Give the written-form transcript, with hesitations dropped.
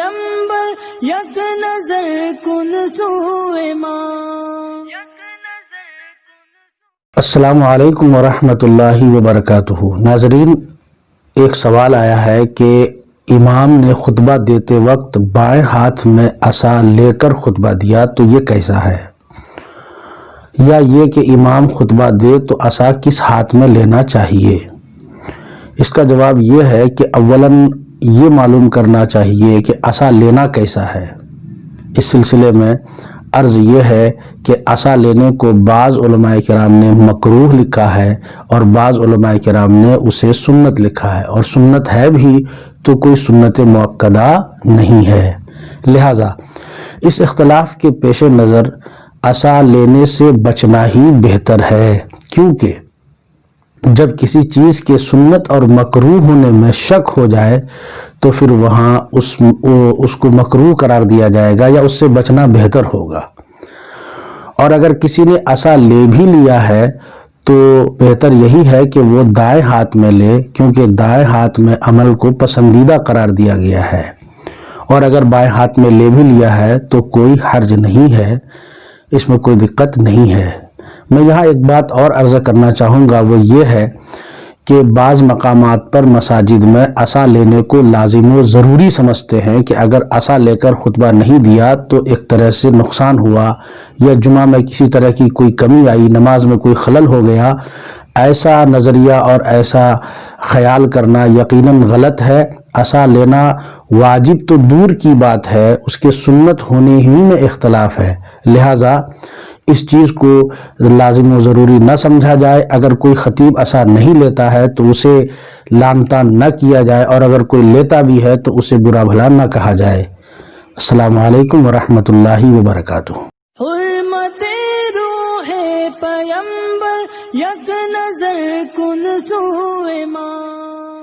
پیمبر یک نظر کن سوئے ماں. السلام علیکم ورحمۃ اللہ وبرکاتہ. ناظرین، ایک سوال آیا ہے کہ امام نے خطبہ دیتے وقت بائیں ہاتھ میں عصا لے کر خطبہ دیا تو یہ کیسا ہے؟ یا یہ کہ امام خطبہ دے تو عصا کس ہاتھ میں لینا چاہیے؟ اس کا جواب یہ ہے کہ اولاً یہ معلوم کرنا چاہیے کہ عصا لینا کیسا ہے. اس سلسلے میں عرض یہ ہے کہ عصا لینے کو بعض علماء کرام نے مکروہ لکھا ہے اور بعض علماء کرام نے اسے سنت لکھا ہے، اور سنت ہے بھی تو کوئی سنت مؤکدہ نہیں ہے. لہٰذا اس اختلاف کے پیش نظر عصا لینے سے بچنا ہی بہتر ہے، کیونکہ جب کسی چیز کے سنت اور مکروہ ہونے میں شک ہو جائے تو پھر وہاں اس کو مکروہ قرار دیا جائے گا یا اس سے بچنا بہتر ہوگا. اور اگر کسی نے عصا لے بھی لیا ہے تو بہتر یہی ہے کہ وہ دائیں ہاتھ میں لے، کیونکہ دائیں ہاتھ میں عمل کو پسندیدہ قرار دیا گیا ہے. اور اگر بائیں ہاتھ میں لے بھی لیا ہے تو کوئی حرج نہیں ہے، اس میں کوئی دقت نہیں ہے. میں یہاں ایک بات اور عرض کرنا چاہوں گا، وہ یہ ہے کہ بعض مقامات پر مساجد میں عصا لینے کو لازم و ضروری سمجھتے ہیں کہ اگر عصا لے کر خطبہ نہیں دیا تو ایک طرح سے نقصان ہوا یا جمعہ میں کسی طرح کی کوئی کمی آئی، نماز میں کوئی خلل ہو گیا. ایسا نظریہ اور ایسا خیال کرنا یقیناً غلط ہے. عصا لینا واجب تو دور کی بات ہے، اس کے سنت ہونے ہی میں اختلاف ہے. لہٰذا اس چیز کو لازم و ضروری نہ سمجھا جائے. اگر کوئی خطیب عصا نہیں لیتا ہے تو اسے لعن طعن نہ کیا جائے، اور اگر کوئی لیتا بھی ہے تو اسے برا بھلا نہ کہا جائے. السلام علیکم ورحمۃ اللہ وبرکاتہ. حرمت روح پیمبر یک نظر کن سوئے ماں.